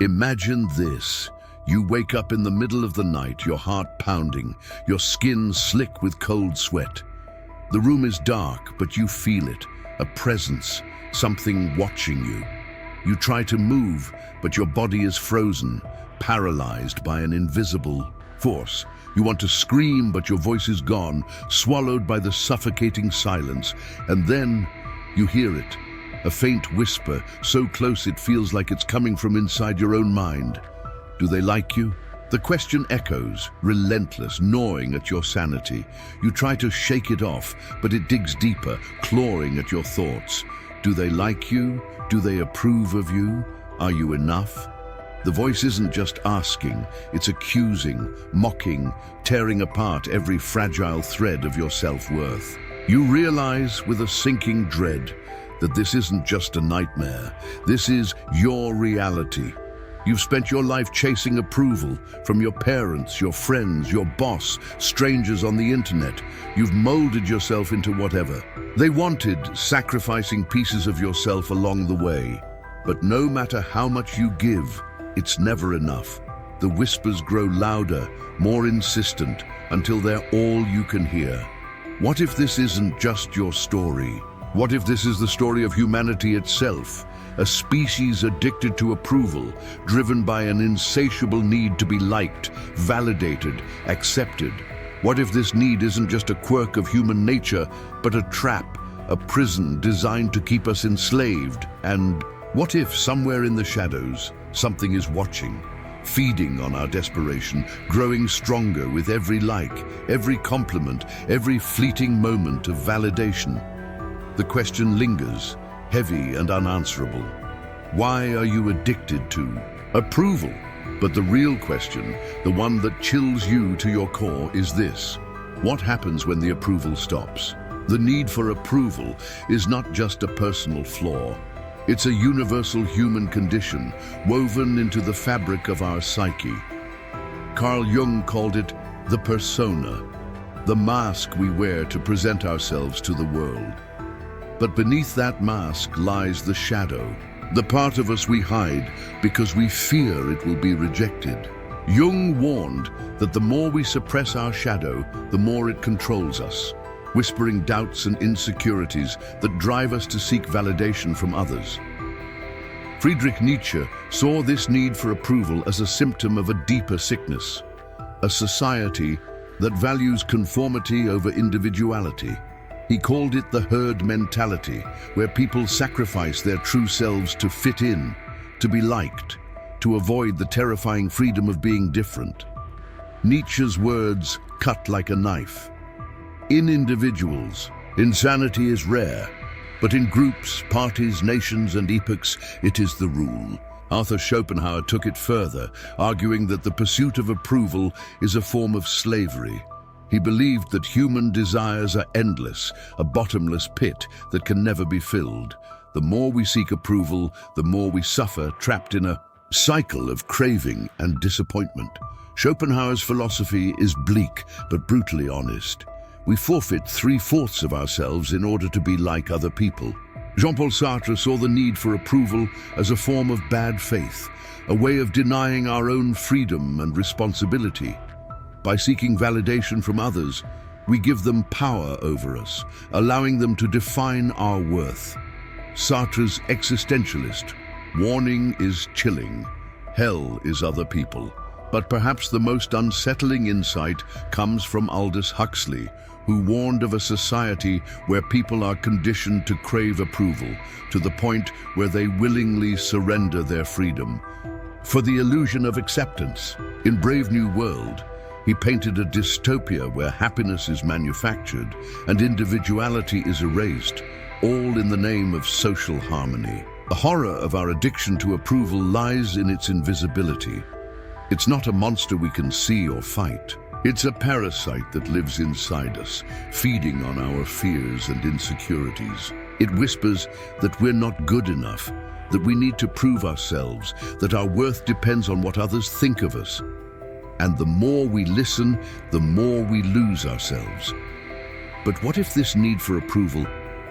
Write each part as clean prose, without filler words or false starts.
Imagine this. You wake up in the middle of the night, your heart pounding, your skin slick with cold sweat. The room is dark, but you feel it, a presence, something watching you. You try to move, but your body is frozen, paralyzed by an invisible force. You want to scream, but your voice is gone, swallowed by the suffocating silence. And then you hear it, a faint whisper, so close it feels like it's coming from inside your own mind. Do they like you? The question echoes, relentless, gnawing at your sanity. You try to shake it off, but it digs deeper, clawing at your thoughts. Do they like you? Do they approve of you? Are you enough? The voice isn't just asking, it's accusing, mocking, tearing apart every fragile thread of your self-worth. You realize with a sinking dread that this isn't just a nightmare. This is your reality. You've spent your life chasing approval from your parents, your friends, your boss, strangers on the internet. You've molded yourself into whatever they wanted, sacrificing pieces of yourself along the way. But no matter how much you give, it's never enough. The whispers grow louder, more insistent, until they're all you can hear. What if this isn't just your story? What if this is the story of humanity itself? A species addicted to approval, driven by an insatiable need to be liked, validated, accepted. What if this need isn't just a quirk of human nature, but a trap, a prison designed to keep us enslaved? And what if somewhere in the shadows, something is watching, feeding on our desperation, growing stronger with every like, every compliment, every fleeting moment of validation? The question lingers, heavy and unanswerable. Why are you addicted to approval? But the real question, the one that chills you to your core, is this: what happens when the approval stops? The need for approval is not just a personal flaw. It's a universal human condition, woven into the fabric of our psyche. Carl Jung called it the persona, the mask we wear to present ourselves to the world. But beneath that mask lies the shadow, the part of us we hide because we fear it will be rejected. Jung warned that the more we suppress our shadow, the more it controls us, whispering doubts and insecurities that drive us to seek validation from others. Friedrich Nietzsche saw this need for approval as a symptom of a deeper sickness, a society that values conformity over individuality. He called it the herd mentality, where people sacrifice their true selves to fit in, to be liked, to avoid the terrifying freedom of being different. Nietzsche's words cut like a knife. In individuals, insanity is rare, but in groups, parties, nations, and epochs, it is the rule. Arthur Schopenhauer took it further, arguing that the pursuit of approval is a form of slavery. He believed that human desires are endless, a bottomless pit that can never be filled. The more we seek approval, the more we suffer, trapped in a cycle of craving and disappointment. Schopenhauer's philosophy is bleak but brutally honest. We forfeit 3/4 of ourselves in order to be like other people. Jean-Paul Sartre saw the need for approval as a form of bad faith, a way of denying our own freedom and responsibility. By seeking validation from others, we give them power over us, allowing them to define our worth. Sartre's existentialist warning is chilling. Hell is other people. But perhaps the most unsettling insight comes from Aldous Huxley, who warned of a society where people are conditioned to crave approval, to the point where they willingly surrender their freedom for the illusion of acceptance. In Brave New World, he painted a dystopia where happiness is manufactured and individuality is erased, all in the name of social harmony. The horror of our addiction to approval lies in its invisibility. It's not a monster we can see or fight. It's a parasite that lives inside us, feeding on our fears and insecurities. It whispers that we're not good enough, that we need to prove ourselves, that our worth depends on what others think of us. And the more we listen, the more we lose ourselves. But what if this need for approval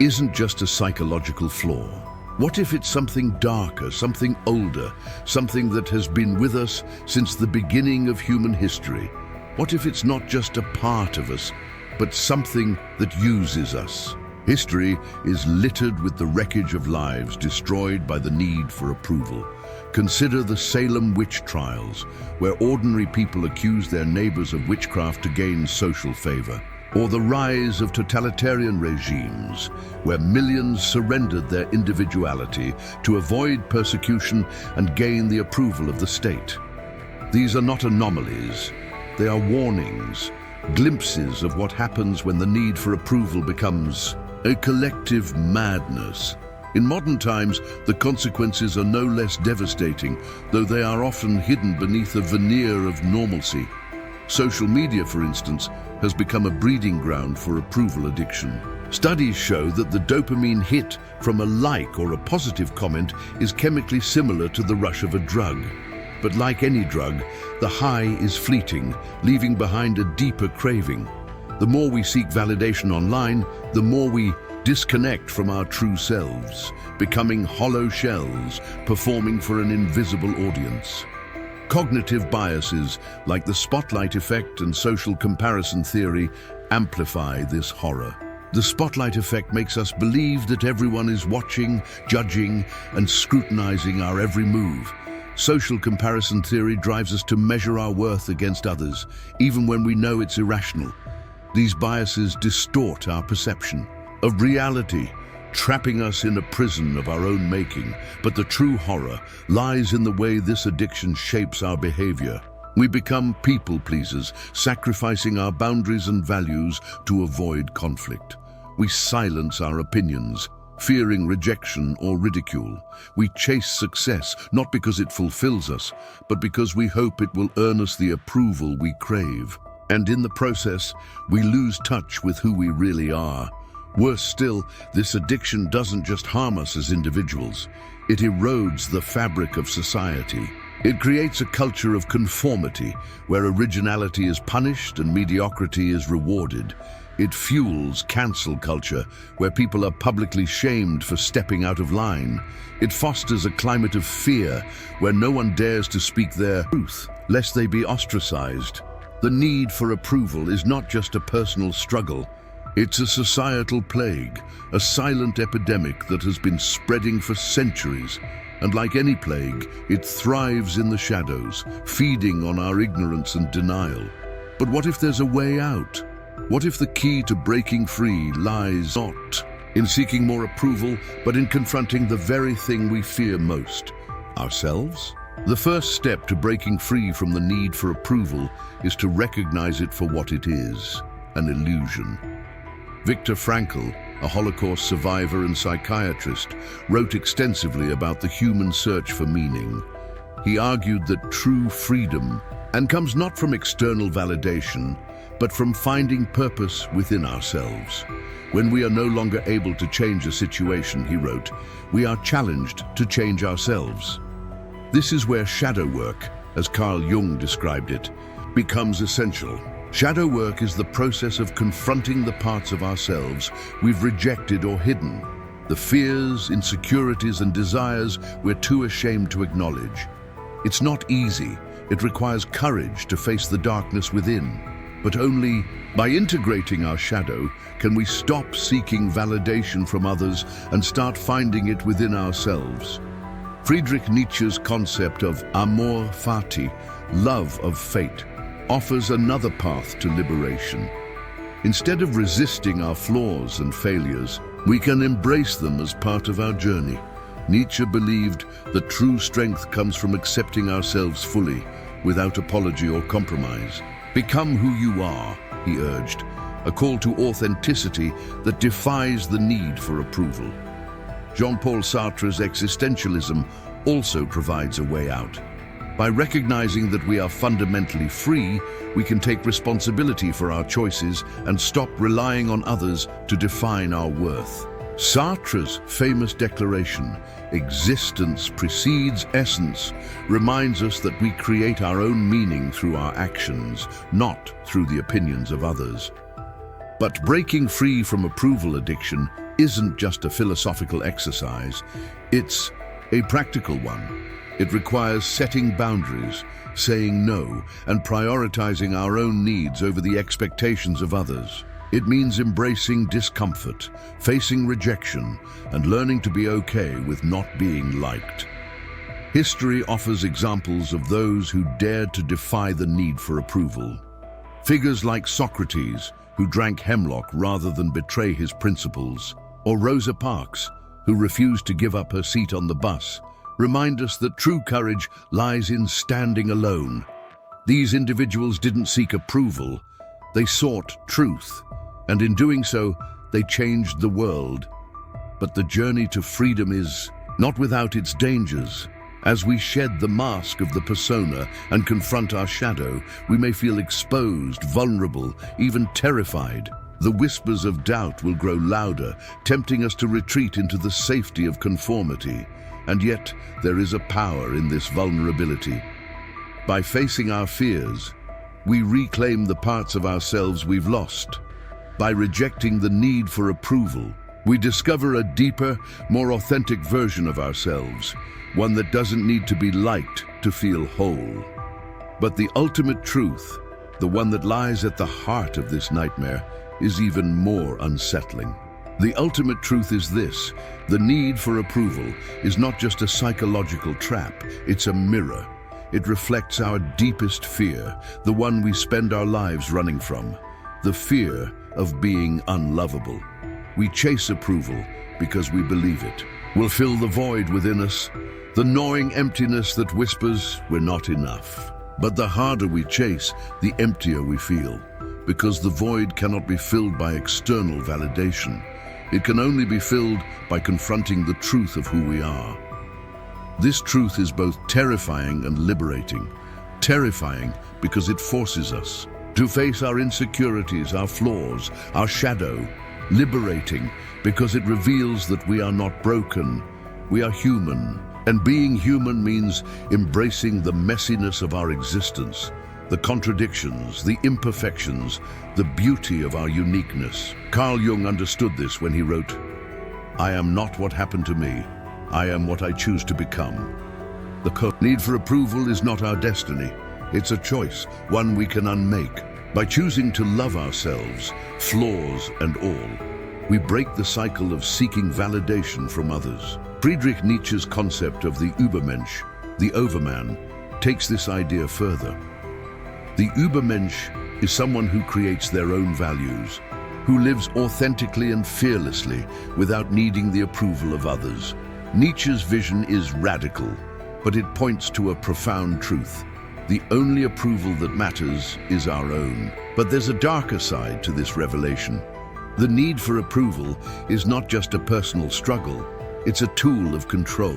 isn't just a psychological flaw? What if it's something darker, something older, something that has been with us since the beginning of human history? What if it's not just a part of us, but something that uses us? History is littered with the wreckage of lives destroyed by the need for approval. Consider the Salem witch trials, where ordinary people accuse their neighbors of witchcraft to gain social favor. Or the rise of totalitarian regimes, where millions surrendered their individuality to avoid persecution and gain the approval of the state. These are not anomalies, they are warnings, glimpses of what happens when the need for approval becomes a collective madness. In modern times, the consequences are no less devastating, though they are often hidden beneath a veneer of normalcy. Social media, for instance, has become a breeding ground for approval addiction. Studies show that the dopamine hit from a like or a positive comment is chemically similar to the rush of a drug. But like any drug, the high is fleeting, leaving behind a deeper craving. The more we seek validation online, the more we disconnect from our true selves, becoming hollow shells, performing for an invisible audience. Cognitive biases, like the spotlight effect and social comparison theory, amplify this horror. The spotlight effect makes us believe that everyone is watching, judging, and scrutinizing our every move. Social comparison theory drives us to measure our worth against others, even when we know it's irrational. These biases distort our perception of reality, trapping us in a prison of our own making. But the true horror lies in the way this addiction shapes our behavior. We become people pleasers, sacrificing our boundaries and values to avoid conflict. We silence our opinions, fearing rejection or ridicule. We chase success, not because it fulfills us, but because we hope it will earn us the approval we crave. And in the process, we lose touch with who we really are. Worse still, this addiction doesn't just harm us as individuals. It erodes the fabric of society. It creates a culture of conformity, where originality is punished and mediocrity is rewarded. It fuels cancel culture, where people are publicly shamed for stepping out of line. It fosters a climate of fear, where no one dares to speak their truth, lest they be ostracized. The need for approval is not just a personal struggle. It's a societal plague, a silent epidemic that has been spreading for centuries. And like any plague, it thrives in the shadows, feeding on our ignorance and denial. But what if there's a way out? What if the key to breaking free lies not in seeking more approval, but in confronting the very thing we fear most, ourselves? The first step to breaking free from the need for approval is to recognize it for what it is, an illusion. Viktor Frankl, a Holocaust survivor and psychiatrist, wrote extensively about the human search for meaning. He argued that true freedom comes not from external validation, but from finding purpose within ourselves. When we are no longer able to change a situation, he wrote, we are challenged to change ourselves. This is where shadow work, as Carl Jung described it, becomes essential. Shadow work is the process of confronting the parts of ourselves we've rejected or hidden, the fears, insecurities, and desires we're too ashamed to acknowledge. It's not easy. It requires courage to face the darkness within. But only by integrating our shadow can we stop seeking validation from others and start finding it within ourselves. Friedrich Nietzsche's concept of amor fati, love of fate, offers another path to liberation. Instead of resisting our flaws and failures, we can embrace them as part of our journey. Nietzsche believed that true strength comes from accepting ourselves fully, without apology or compromise. Become who you are, he urged, a call to authenticity that defies the need for approval. Jean-Paul Sartre's existentialism also provides a way out. By recognizing that we are fundamentally free, we can take responsibility for our choices and stop relying on others to define our worth. Sartre's famous declaration, "Existence precedes essence," reminds us that we create our own meaning through our actions, not through the opinions of others. But breaking free from approval addiction isn't just a philosophical exercise, it's a practical one. It requires setting boundaries, saying no, and prioritizing our own needs over the expectations of others. It means embracing discomfort, facing rejection, and learning to be okay with not being liked. History offers examples of those who dared to defy the need for approval. Figures like Socrates, who drank hemlock rather than betray his principles, or Rosa Parks, who refused to give up her seat on the bus, remind us that true courage lies in standing alone. These individuals didn't seek approval, they sought truth, and in doing so, they changed the world. But the journey to freedom is not without its dangers. As we shed the mask of the persona and confront our shadow, we may feel exposed, vulnerable, even terrified. The whispers of doubt will grow louder, tempting us to retreat into the safety of conformity. And yet, there is a power in this vulnerability. By facing our fears, we reclaim the parts of ourselves we've lost. By rejecting the need for approval, we discover a deeper, more authentic version of ourselves, one that doesn't need to be liked to feel whole. But the ultimate truth, the one that lies at the heart of this nightmare, is even more unsettling. The ultimate truth is this: the need for approval is not just a psychological trap, it's a mirror. It reflects our deepest fear, the one we spend our lives running from, the fear of being unlovable. We chase approval because we believe it will fill the void within us, the gnawing emptiness that whispers we're not enough. But the harder we chase, the emptier we feel, because the void cannot be filled by external validation. It can only be filled by confronting the truth of who we are. This truth is both terrifying and liberating. Terrifying because it forces us to face our insecurities, our flaws, our shadow. Liberating because it reveals that we are not broken, we are human. And being human means embracing the messiness of our existence, the contradictions, the imperfections, the beauty of our uniqueness. Carl Jung understood this when he wrote, "I am not what happened to me, I am what I choose to become." The need for approval is not our destiny. It's a choice, one we can unmake. By choosing to love ourselves, flaws and all, we break the cycle of seeking validation from others. Friedrich Nietzsche's concept of the Übermensch, the overman, takes this idea further. The Übermensch is someone who creates their own values, who lives authentically and fearlessly without needing the approval of others. Nietzsche's vision is radical, but it points to a profound truth. The only approval that matters is our own. But there's a darker side to this revelation. The need for approval is not just a personal struggle, it's a tool of control.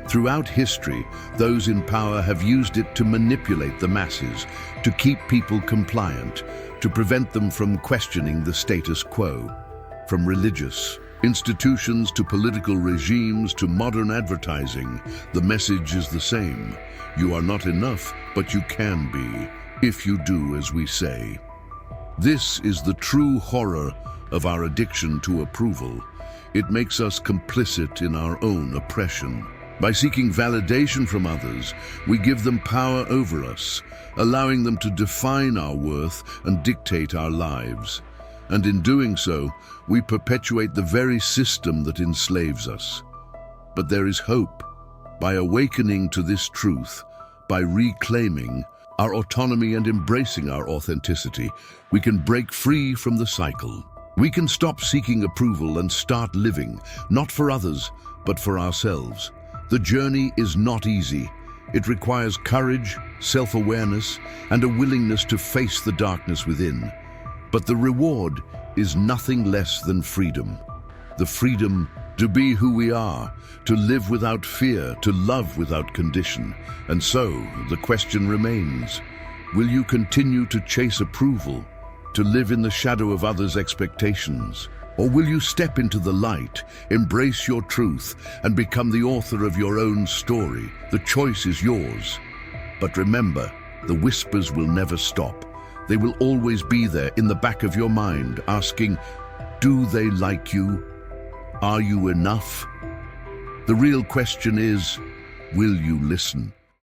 Throughout history, those in power have used it to manipulate the masses, to keep people compliant, to prevent them from questioning the status quo. From religious institutions to political regimes to modern advertising, the message is the same. You are not enough, but you can be, if you do as we say. This is the true horror of our addiction to approval. It makes us complicit in our own oppression. By seeking validation from others, we give them power over us, allowing them to define our worth and dictate our lives. And in doing so, we perpetuate the very system that enslaves us. But there is hope. By awakening to this truth, by reclaiming our autonomy and embracing our authenticity, we can break free from the cycle. We can stop seeking approval and start living, not for others, but for ourselves. The journey is not easy. It requires courage, self-awareness, and a willingness to face the darkness within. But the reward is nothing less than freedom. The freedom to be who we are, to live without fear, to love without condition. And so, the question remains, will you continue to chase approval, to live in the shadow of others' expectations? Or will you step into the light, embrace your truth, and become the author of your own story? The choice is yours. But remember, the whispers will never stop. They will always be there in the back of your mind, asking, do they like you? Are you enough? The real question is, will you listen?